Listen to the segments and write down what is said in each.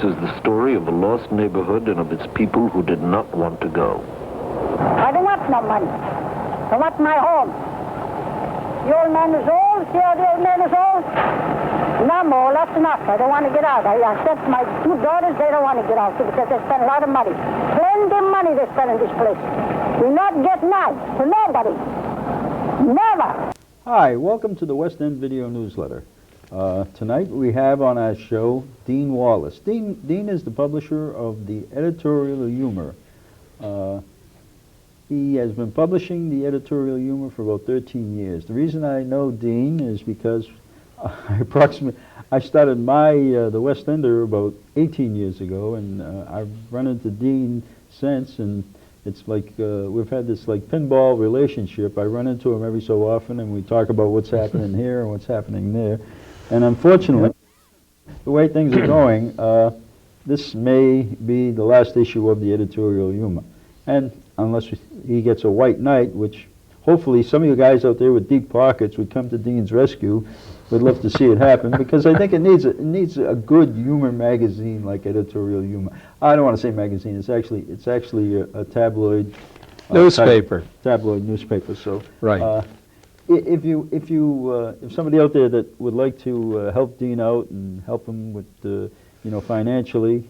is the story of a lost neighborhood and of its people who did not want to go. I don't want no money. I want my home. The old man is old. See how the old man is old? No more. That's enough. I don't want to get out. I sent my two daughters. They don't want to get out because they spend a lot of money. Plenty of money they spend in this place. We not get none to nobody. Never. Hi, welcome to the West End Video Newsletter. Tonight we have on our show Dean Wallace. Dean is the publisher of the Editorial Humor. He has been publishing the Editorial Humor for about 13 years. The reason I know Dean is because I started the West Ender about 18 years ago, and I've run into Dean since, and it's like we've had this like pinball relationship. I run into him every so often, and we talk about what's happening here and what's happening there. And unfortunately, the way things are going, this may be the last issue of the Editorial Humor. And unless he gets a white knight, which hopefully some of you guys out there with deep pockets would come to Dean's rescue. We'd love to see it happen, because I think it needs a good humor magazine like Editorial Humor. I don't want to say magazine. It's actually a tabloid newspaper. Tabloid newspaper. So right. If somebody out there that would like to help Dean out and help him with financially,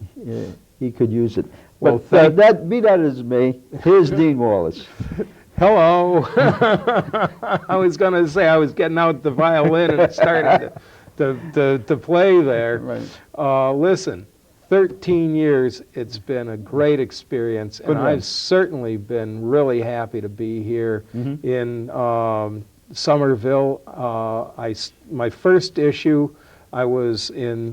he could use it. Well, but be that as it may, here's Dean Wallace. Hello. I was going to say I was getting out the violin and it started to play there. Right. Listen, 13 years, it's been a great experience, and I've certainly been really happy to be here in Somerville. My first issue, I was in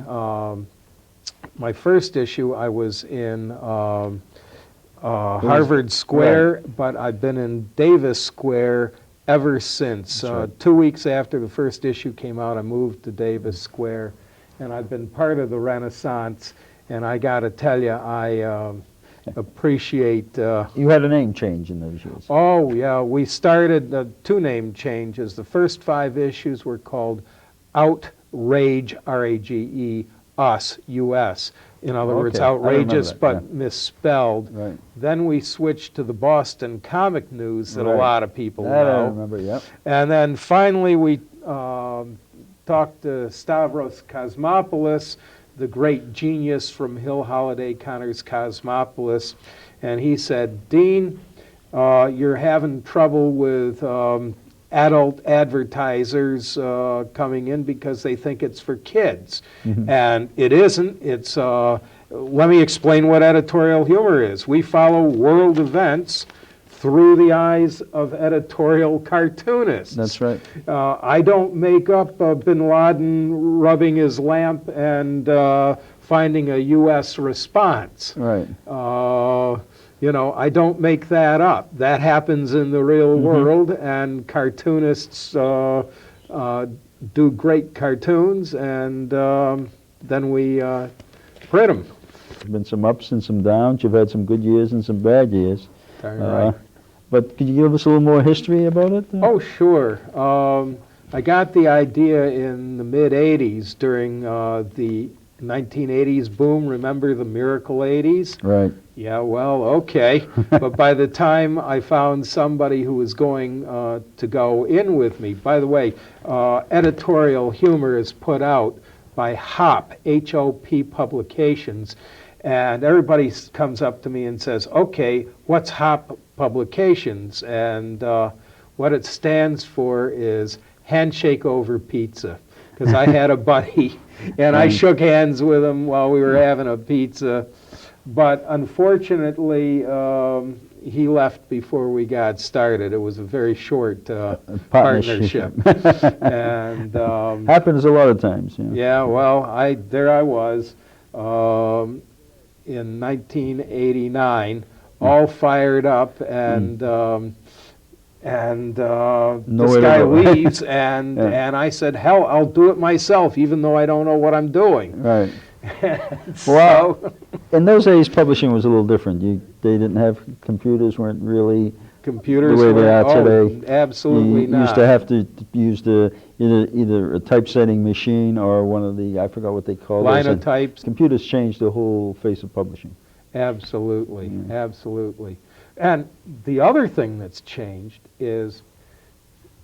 Harvard Square, but I've been in Davis Square ever since. Right. 2 weeks after the first issue came out, I moved to Davis Square, and I've been part of the Renaissance, and I got to tell you, I appreciate... You had a name change in those years. Oh, yeah. We started 2 name changes. The first 5 issues were called Outrage, R-A-G-E, Us, U-S. In other words, outrageous but misspelled. Right. Then we switched to the Boston Comic News that a lot of people know. I remember, yep. And then finally we talked to Stavros Kosmopoulos, the great genius from Hill Holiday Connors Cosmopoulos, and he said, Dean, you're having trouble with adult advertisers coming in because they think it's for kids. And it isn't. It's, let me explain what Editorial Humor is. We follow world events through the eyes of editorial cartoonists. That's right. I don't make up Bin Laden rubbing his lamp and finding a U.S. response. Right. You know, I don't make that up. That happens in the real world, and cartoonists do great cartoons, and then we print them. There's been some ups and some downs. You've had some good years and some bad years. Right. But could you give us a little more history about it? Oh, sure. I got the idea in the mid-'80s during the 1980s boom. Remember the Miracle 80s? Right. Yeah, well, okay. But by the time I found somebody who was going to go in with me, by the way, Editorial Humor is put out by HOP, H-O-P Publications, and everybody comes up to me and says, okay, what's HOP Publications? And what it stands for is Handshake Over Pizza, because I had a buddy, and I shook hands with him while we were having a pizza. But unfortunately, he left before we got started. It was a very short partnership. And happens a lot of times. Yeah. Yeah. Well, there I was in 1989, all fired up, and this guy leaves, and I said, hell, I'll do it myself, even though I don't know what I'm doing. Right. Well, in those days, publishing was a little different. They didn't have computers, weren't really computers the way they are oh, today. Absolutely You not. used to have to use either a typesetting machine or one of the, I forgot what they call those. Linotypes. Computers changed the whole face of publishing. Absolutely, absolutely. And the other thing that's changed is,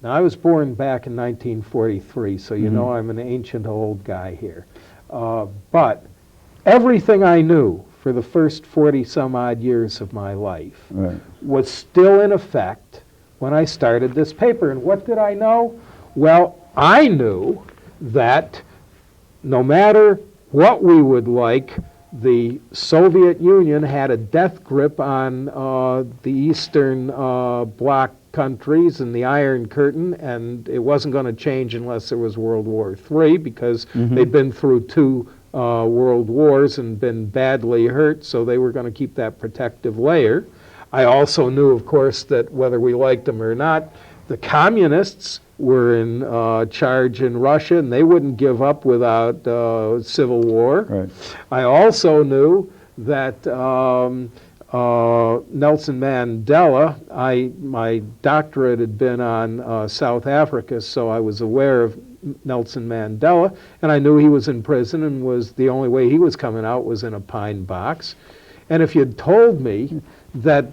now I was born back in 1943, so you know I'm an ancient old guy here. But everything I knew for the first 40-some-odd years of my life was still in effect when I started this paper. And what did I know? Well, I knew that no matter what we would like, the Soviet Union had a death grip on the Eastern Bloc countries and the Iron Curtain, and it wasn't going to change unless there was World War III, because they'd been through two world wars and been badly hurt, so they were going to keep that protective layer. I also knew, of course, that whether we liked them or not, the communists were in charge in Russia, and they wouldn't give up without civil war. Right. I also knew that Nelson Mandela, my doctorate had been on South Africa, so I was aware of Nelson Mandela, and I knew he was in prison, and was the only way he was coming out was in a pine box. And if you'd told me that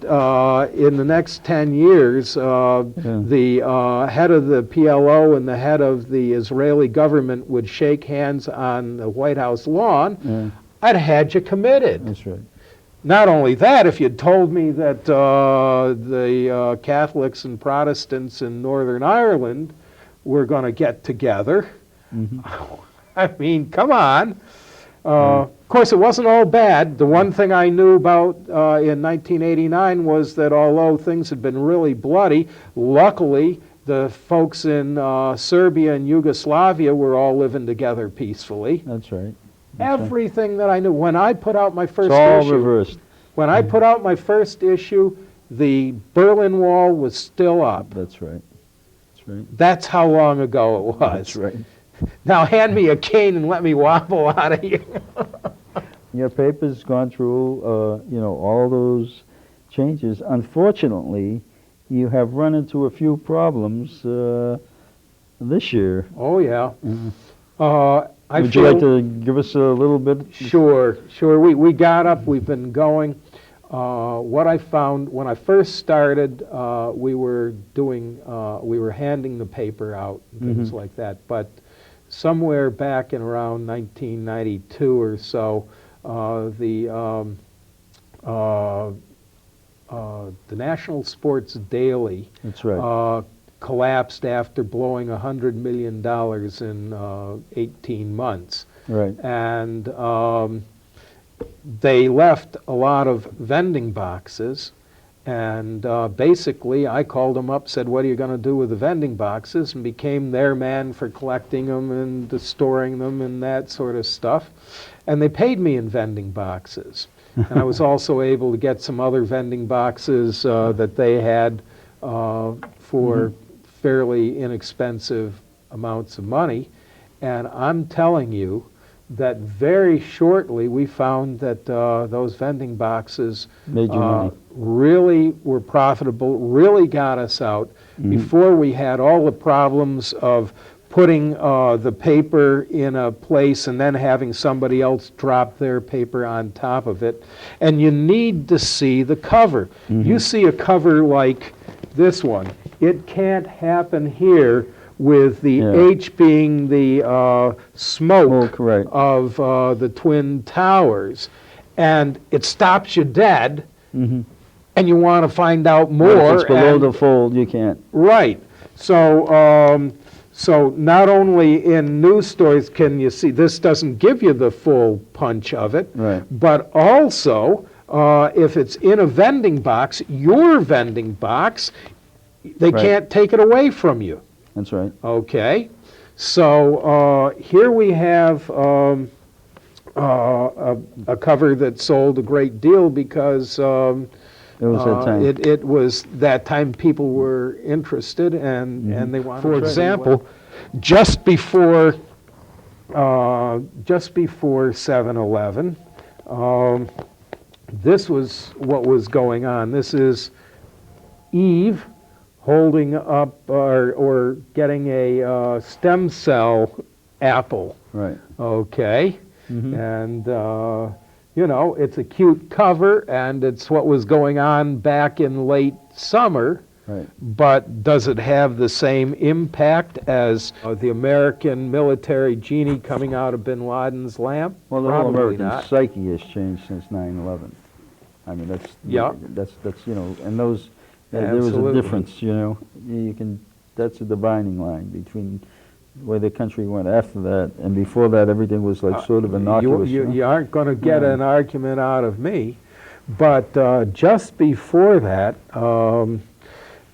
in the next 10 years, the head of the PLO and the head of the Israeli government would shake hands on the White House lawn, I'd have had you committed. That's right. Not only that, if you'd told me that the Catholics and Protestants in Northern Ireland were going to get together, I mean, come on. Of course, it wasn't all bad. The one thing I knew about in 1989 was that although things had been really bloody, luckily the folks in Serbia and Yugoslavia were all living together peacefully. That's right. Everything that I knew. When I put out my first It's all issue, reversed. when I put out my first issue, the Berlin Wall was still up. That's right. That's right. That's how long ago it was. That's right. Now hand me a cane and let me wobble out of here. Your paper's gone through, all those changes. Unfortunately, you have run into a few problems this year. Oh, yeah. Would you like to give us a little bit? Sure. We got up, we've been going. What I found when I first started, we were handing the paper out and things like that. But somewhere back in around 1992 or so, the National Sports Daily That's right. collapsed after blowing $100 million in 18 months. Right. And they left a lot of vending boxes, and basically I called them up, said, what are you going to do with the vending boxes, and became their man for collecting them and storing them and that sort of stuff. And they paid me in vending boxes. And I was also able to get some other vending boxes that they had for fairly inexpensive amounts of money. And I'm telling you that very shortly we found that those vending boxes Made you money. really were profitable, really got us out before we had all the problems of putting the paper in a place and then having somebody else drop their paper on top of it. And you need to see the cover. You see a cover like this one. It can't happen here with the H being the smoke of the Twin Towers. And it stops you dead, and you want to find out more. If it's below the fold, you can't. Right. So, so not only in news stories can you see, this doesn't give you the full punch of it, but also if it's in a vending box, your vending box, they can't take it away from you. That's right. Okay. So here we have a cover that sold a great deal because It was that time. It was that time people were interested and they wanted. For example, just before 7/11, this was what was going on. This is Eve holding up or getting a stem cell apple. Right. Okay. Mhm. And, you know, it's a cute cover, and it's what was going on back in late summer. Right. But does it have the same impact as the American military genie coming out of bin Laden's lamp? Well, the whole Probably American not. psyche has changed since 9/11. I mean, that's Yeah. that's you know, and those there was a Absolutely. difference, you know. You can that's a dividing line between where the country went after that, and before that, everything was like sort of innocuous. You aren't going to get Yeah. an argument out of me, but just before that,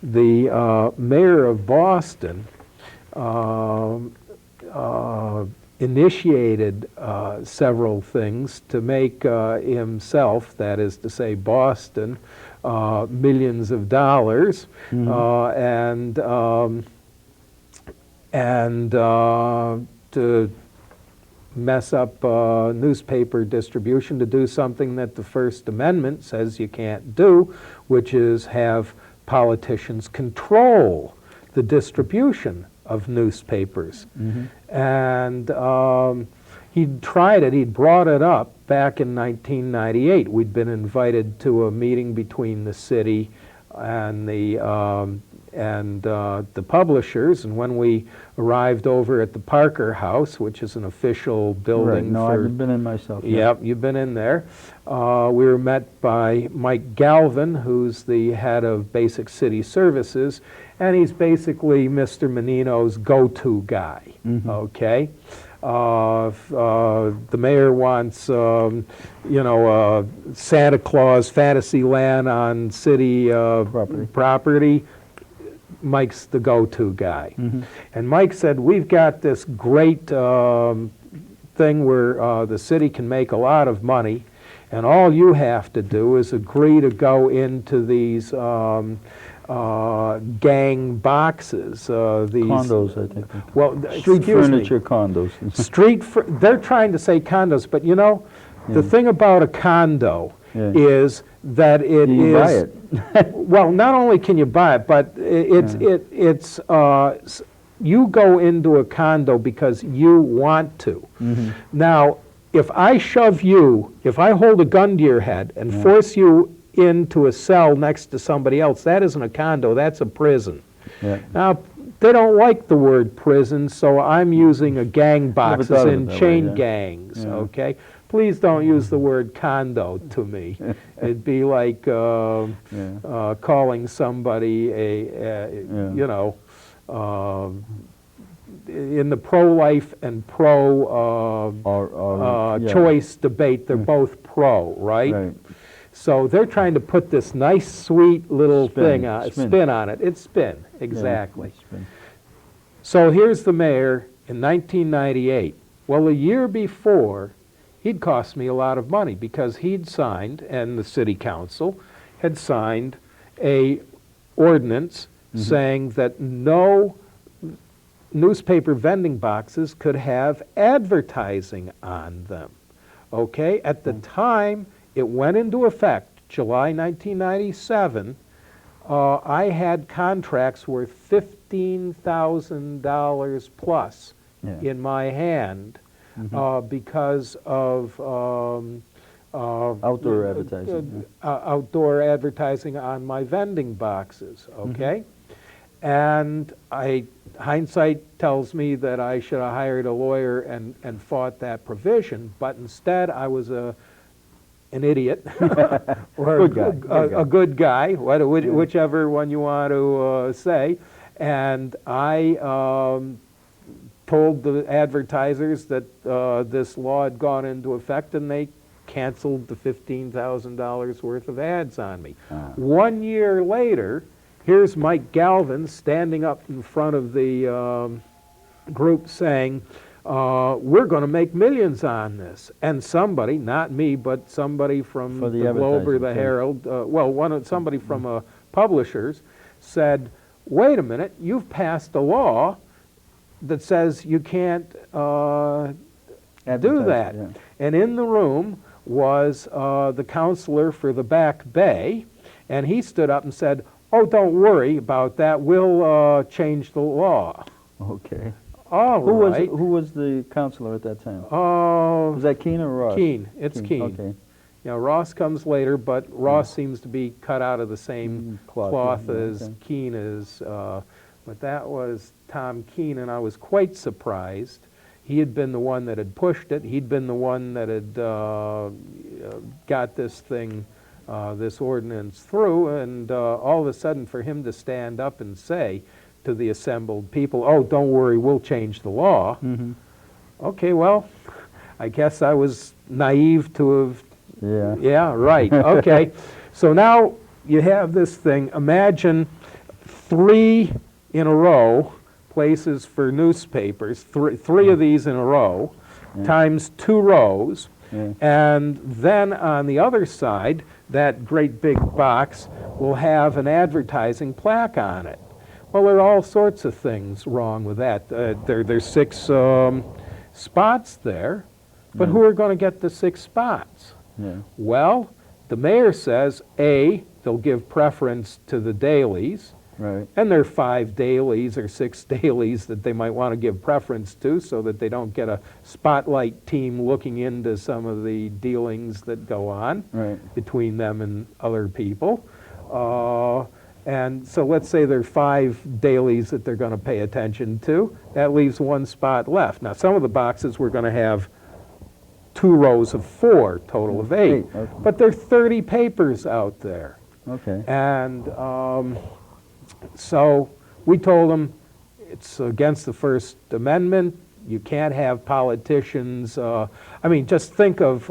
the mayor of Boston initiated several things to make himself, that is to say Boston, millions of dollars, and to mess up newspaper distribution, to do something that the First Amendment says you can't do, which is have politicians control the distribution of newspapers. And he'd tried it, he'd brought it up back in 1998. We'd been invited to a meeting between the city and the publishers, and when we arrived over at the Parker House, which is an official building Right. No, for... I've been in myself. Yep, you've been in there. We were met by Mike Galvin, who's the head of Basic City Services, and he's basically Mr. Menino's go-to guy, okay? The mayor wants, you know, Santa Claus fantasy land on city property. Mike's the go-to guy. And Mike said, we've got this great thing where the city can make a lot of money, and all you have to do is agree to go into these gang boxes. These Condos, I think. Well, Street excuse me. furniture condos. They're trying to say condos, but you know, the thing about a condo is that it You buy it. well, not only can you buy it, but it's you go into a condo because you want to. Now, if I shove you, if I hold a gun to your head and force you into a cell next to somebody else, that isn't a condo, that's a prison. Now, they don't like the word prison, so I'm using a gang boxes thought of it in that chain way, gangs, okay? Please don't use the word condo to me. It'd be like calling somebody you know, in the pro-life and pro-choice debate, they're both pro, right? So they're trying to put this nice, sweet little spin on it. It's spin, exactly. So here's the mayor in 1998. Well, a year before, he'd cost me a lot of money because he'd signed, and the city council had signed, a ordinance saying that no newspaper vending boxes could have advertising on them. Okay? At the time it went into effect, July 1997, I had contracts worth $15,000 plus in my hand because of outdoor advertising. Outdoor advertising on my vending boxes, okay? And hindsight tells me that I should have hired a lawyer and fought that provision, but instead I was an idiot or a good guy, whichever one you want to say. And I told the advertisers that this law had gone into effect, and they canceled the $15,000 worth of ads on me. 1 year later, here's Mike Galvin standing up in front of the group saying, we're going to make millions on this. And somebody, not me, but somebody from the Globe or the Herald, somebody from publishers said, wait a minute, you've passed a law that says you can't do that. And in the room was the counselor for the Back Bay, and he stood up and said, oh, don't worry about that. We'll change the law. Okay. All right. Who was the counselor at that time? Oh, Was that Keene or Ross? Keene. It's Keene. Okay. Yeah, Ross comes later, but Ross seems to be cut out of the same cloth yeah, as okay. Keene is. But that was Tom Keene, and I was quite surprised. He had been the one that had pushed it. He'd been the one that had got this thing, this ordinance through, and all of a sudden for him to stand up and say to the assembled people, oh, don't worry, we'll change the law. Mm-hmm. Okay, well, I guess I was naive to have... Yeah. Yeah, right, okay. So now you have this thing. Imagine 3 in a row, places for newspapers, three of these in a row, times 2 rows, and then on the other side, that great big box will have an advertising plaque on it. Well, there are all sorts of things wrong with that. There's 6 spots there, but who are going to get the 6 spots? Yeah. Well, the mayor says, A, they'll give preference to the dailies, Right. and there are 5 dailies or 6 dailies that they might want to give preference to so that they don't get a spotlight team looking into some of the dealings that go on between them and other people. And so let's say there are 5 dailies that they're going to pay attention to. That leaves 1 spot left. Now, some of the boxes we're going to have 2 rows of 4, total of 8. Okay. But there are 30 papers out there. Okay. And so we told them it's against the First Amendment. You can't have politicians. I mean, just think of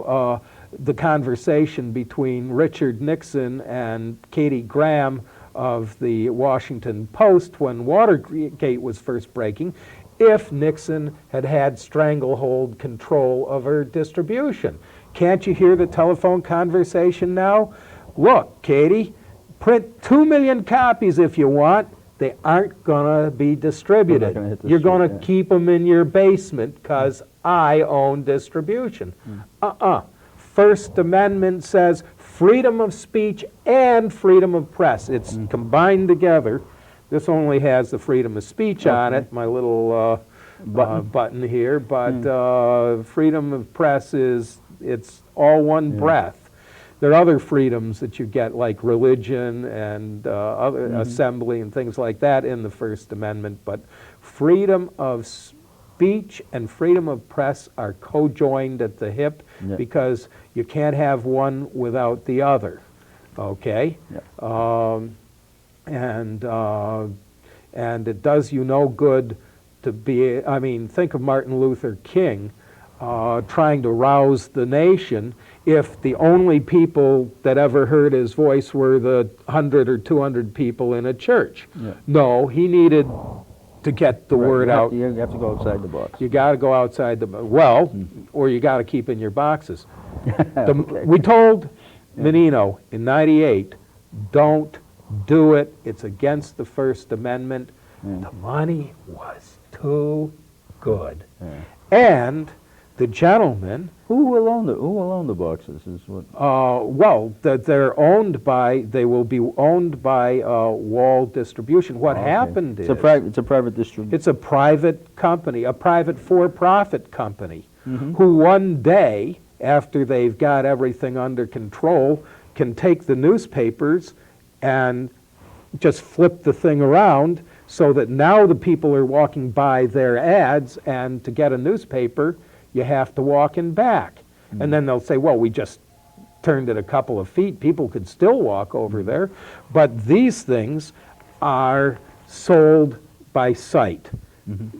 the conversation between Richard Nixon and Katie Graham of the Washington Post when Watergate was first breaking, if Nixon had had stranglehold control of her distribution. Can't you hear the telephone conversation now? Look, Katie, print 2 million copies if you want. They aren't going to be distributed. You're going to keep them in your basement because I own distribution. First Amendment says freedom of speech and freedom of press. It's combined together. This only has the freedom of speech on it, my little button here, but freedom of press it's all one breath. There are other freedoms that you get, like religion and other assembly and things like that in the First Amendment, but freedom of speech and freedom of press are co-joined at the hip because you can't have one without the other, okay? And it does you no good to be, I mean, think of Martin Luther King trying to rouse the nation if the only people that ever heard his voice were the 100 or 200 people in a church. No, he needed to get the word out. You have to go outside the box. You got to go outside the box. Well, or you got to keep in your boxes. We told Menino in '98, don't do it. It's against the First Amendment. The money was too good. And the gentleman... Who will own the boxes is what... well, they're owned by, they will be owned by Wall Distribution. What happened is... It's a private distribution. It's a private company, a private for-profit company, who one day, after they've got everything under control, can take the newspapers and just flip the thing around so that now the people are walking by their ads, and to get a newspaper, you have to walk in back. And then they'll say, well, we just turned it a couple of feet. People could still walk over there. But these things are sold by sight.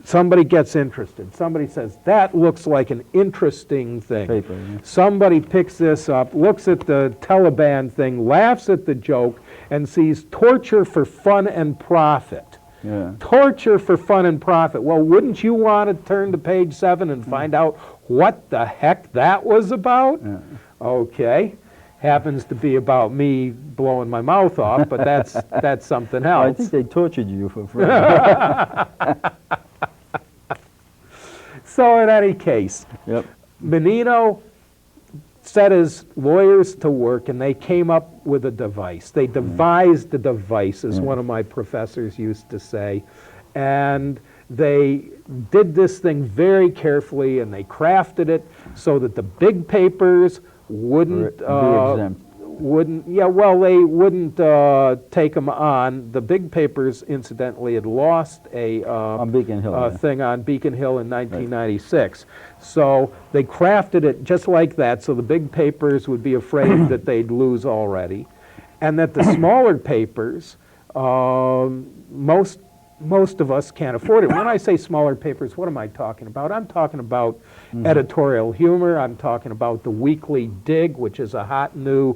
Somebody gets interested. Somebody says, that looks like an interesting thing. Paper, Somebody picks this up, looks at the Taliban thing, laughs at the joke, and sees torture for fun and profit. Torture for fun and profit. Well, wouldn't you want to turn to page 7 and find out what the heck that was about? Okay. Happens to be about me blowing my mouth off, but that's something else. I think they tortured you for free. So in any case, Menino set his lawyers to work, and they came up with a device. They devised a device, as one of my professors used to say, and they did this thing very carefully, and they crafted it so that the big papers wouldn't Be exempt. they wouldn't take them on. The big papers, incidentally, had lost a On Beacon Hill, thing on Beacon Hill in 1996. So they crafted it just like that, so the big papers would be afraid that they'd lose already, and that the smaller papers, most of us can't afford it. When I say smaller papers, what am I talking about? I'm talking about Editorial Humor. I'm talking about the Weekly Dig, which is a hot new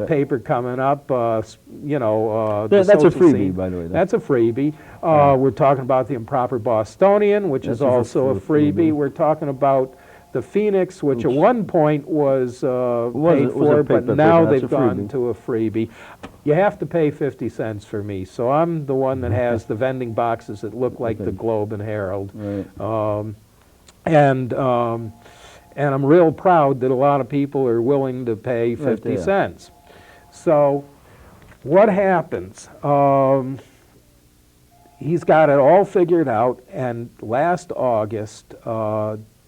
paper coming up. The That's a social freebie, scene. by the way. That's a freebie. We're talking about the Improper Bostonian, which is also a freebie. We're talking about the Phoenix, which at one point was paid for, but now they've gone to a freebie. You have to pay 50 cents for me, so I'm the one that has the vending boxes that look like the Globe and Herald. Right. And I'm real proud that a lot of people are willing to pay 50 cents. So what happens? He's got it all figured out, and last August,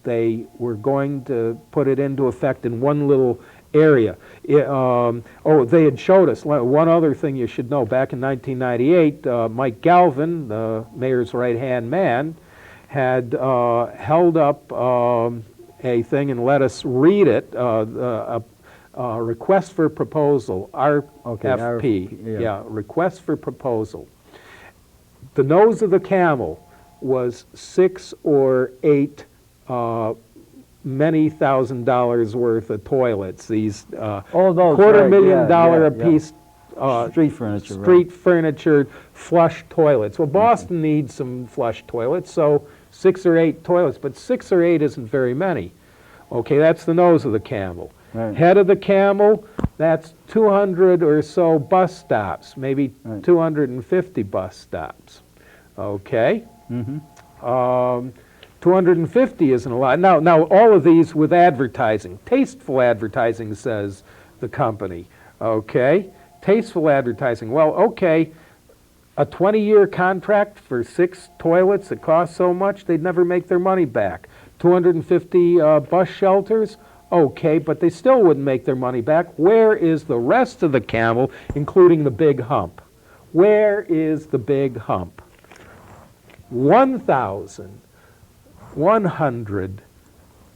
they were going to put it into effect in one little area. They had showed us one other thing you should know. Back in 1998, Mike Galvin, the mayor's right-hand man, had held up a thing and let us read it, a request for proposal, RFP, request for proposal. The nose of the camel was 6 or 8 many $1,000s worth of toilets. These All those, $250,000 a piece street furniture flush toilets. Well, Boston needs some flush toilets, so 6 or 8 toilets, but 6 or 8 isn't very many. Okay, that's the nose of the camel. Right. Head of the camel, that's 200 or so bus stops, maybe 250 bus stops. Okay? 250 isn't a lot. Now, all of these with advertising. Tasteful advertising, says the company. Okay? Tasteful advertising. Well, okay, a 20-year contract for 6 toilets that cost so much, they'd never make their money back. 250 bus shelters, okay, but they still wouldn't make their money back. Where is the rest of the camel, including the big hump? Where is the big hump? 1,100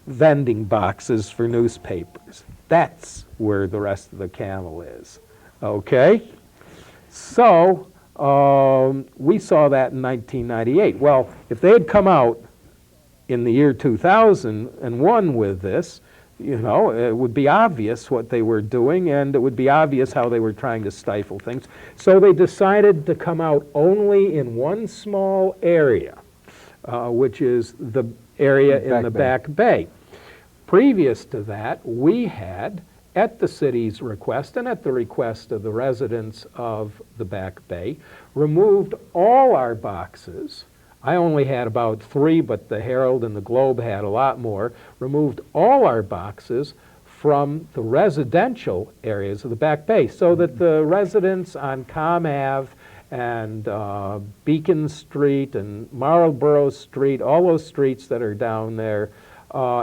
vending boxes for newspapers. That's where the rest of the camel is. Okay? So, we saw that in 1998. Well, if they had come out in the year 2001 with this, it would be obvious what they were doing, and it would be obvious how they were trying to stifle things. So they decided to come out only in one small area, which is the area in the Back Bay. Previous to that, we had, at the city's request and at the request of the residents of the Back Bay, removed all our boxes. I only had about 3, but the Herald and the Globe had a lot more. Removed all our boxes from the residential areas of the Back Bay so that the residents on Com Ave and Beacon Street and Marlborough Street, all those streets that are down there,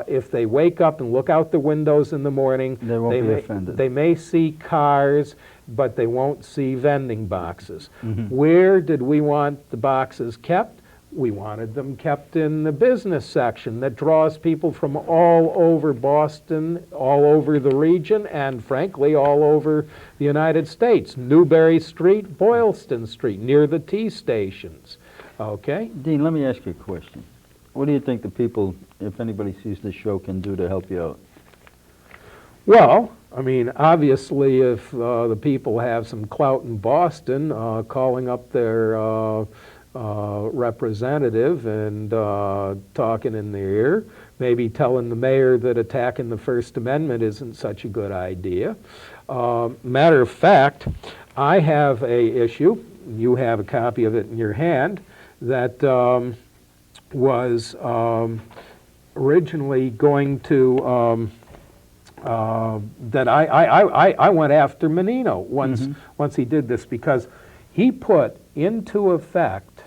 if they wake up and look out the windows in the morning, they won't be offended. They may see cars, but they won't see vending boxes. Where did we want the boxes kept? We wanted them kept in the business section that draws people from all over Boston, all over the region, and frankly, all over the United States. Newberry Street, Boylston Street, near the T stations. Okay? Dean, let me ask you a question. What do you think the people, if anybody sees this show, can do to help you out? Well, I mean, obviously, if the people have some clout in Boston, calling up their representative and talking in their ear, maybe telling the mayor that attacking the First Amendment isn't such a good idea. Matter of fact, I have a issue, you have a copy of it in your hand, that was originally going to that I went after Menino once he did this, because he put into effect,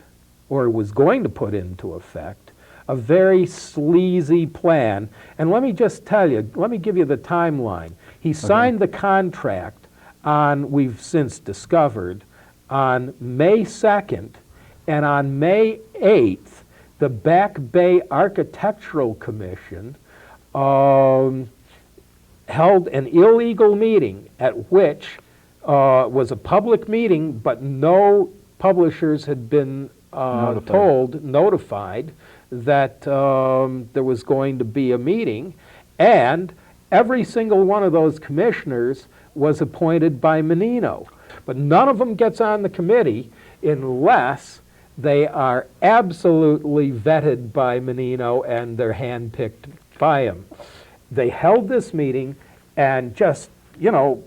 or was going to put into effect, a very sleazy plan. And let me just tell you, let me give you the timeline. He signed the contract on, we've since discovered, on May 2nd, and on May 8th, the Back Bay Architectural Commission held an illegal meeting at which was a public meeting, but no publishers had been notified that there was going to be a meeting, and every single one of those commissioners was appointed by Menino. But none of them gets on the committee unless they are absolutely vetted by Menino and they're handpicked by him. They held this meeting and just, you know,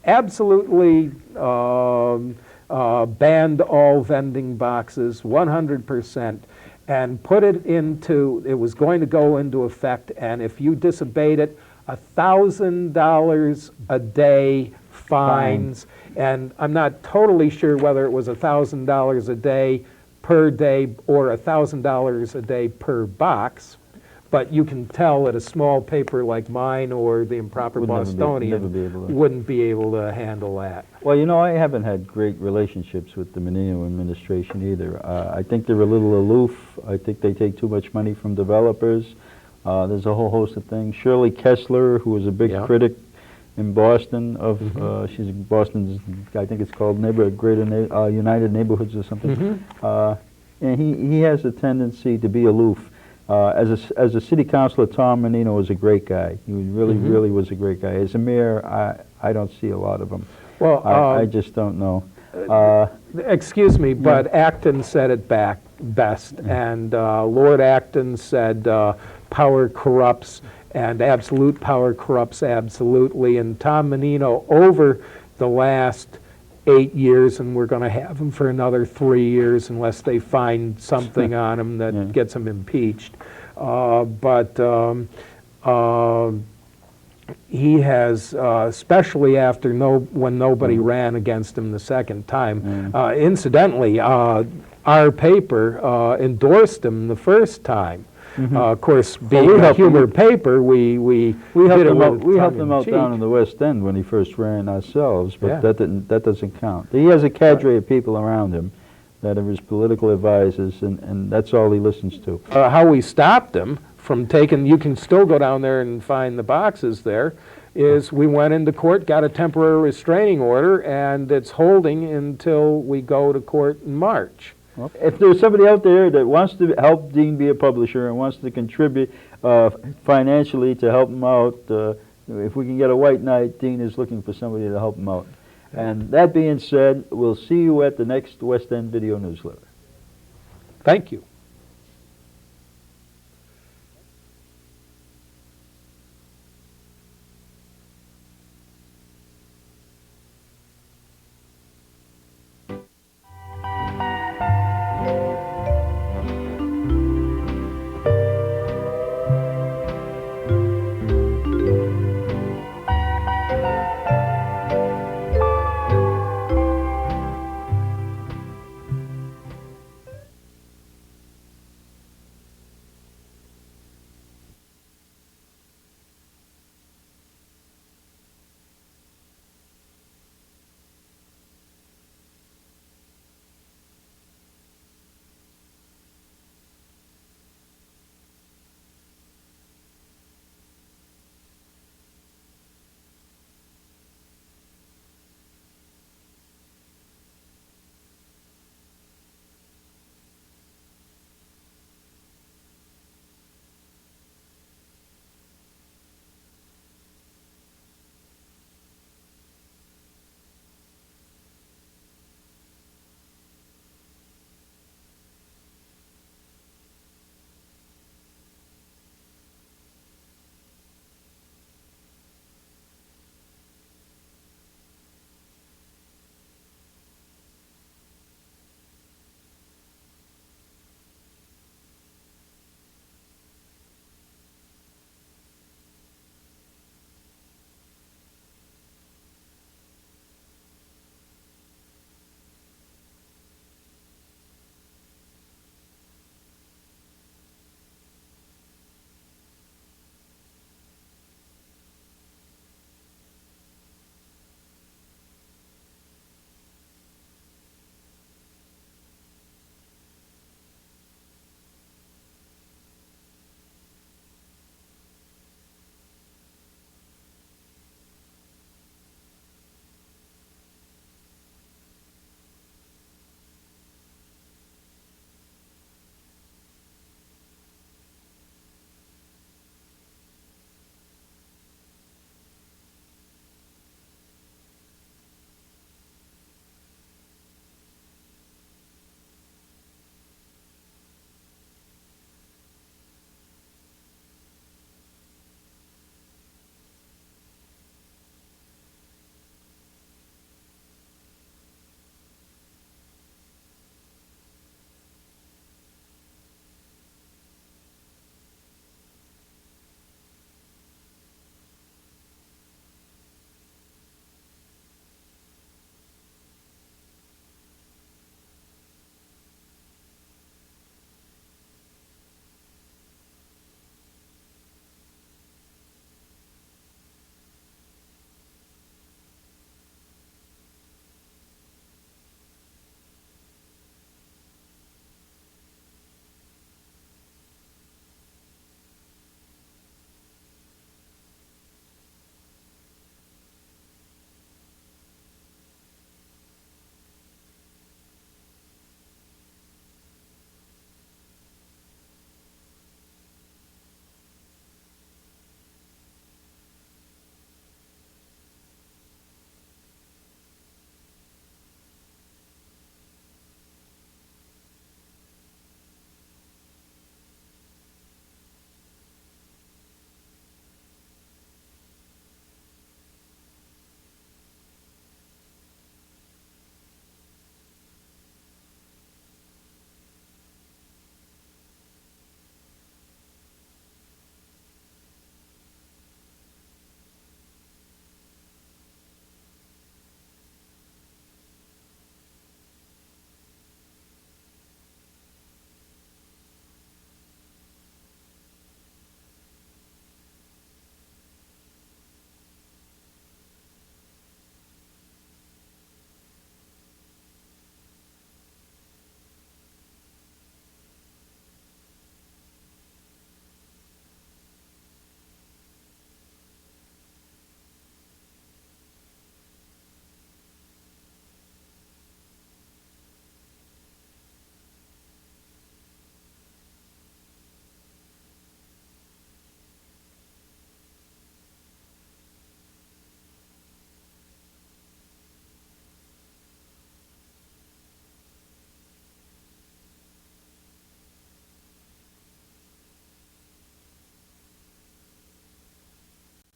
absolutely banned all vending boxes, 100%, and put it into, it was going to go into effect, and if you disobeyed it, $1,000 a day fines. And I'm not totally sure whether it was $1,000 a day per day or $1,000 a day per box, but you can tell that a small paper like mine or the Improper Bostonian wouldn't be able to handle that. Well, you know, I haven't had great relationships with the Menino administration either. I think they're a little aloof. I think they take too much money from developers. There's a whole host of things. Shirley Kessler, who was a big critic in Boston of, she's in Boston's, I think it's called United Neighborhoods or something. And he has a tendency to be aloof. As a city councilor, Tom Menino was a great guy. He really was a great guy. As a mayor, I don't see a lot of him. Well, I just don't know. Excuse me, but Acton said it best, and Lord Acton said power corrupts, and absolute power corrupts absolutely. And Tom Menino, over the last 8 years, and we're going to have him for another 3 years unless they find something on him that gets him impeached. He has, especially after when nobody ran against him the second time. Incidentally, our paper endorsed him the first time. Of course, being a humor paper, we helped him out down in the West End when he first ran ourselves, but that doesn't count. He has a cadre of people around him that are his political advisors, and that's all he listens to. How we stopped him from taking, you can still go down there and find the boxes there, is we went into court, got a temporary restraining order, and it's holding until we go to court in March. If there's somebody out there that wants to help Dean be a publisher and wants to contribute financially to help him out, if we can get a white knight, Dean is looking for somebody to help him out. And that being said, we'll see you at the next West End Video Newsletter. Thank you.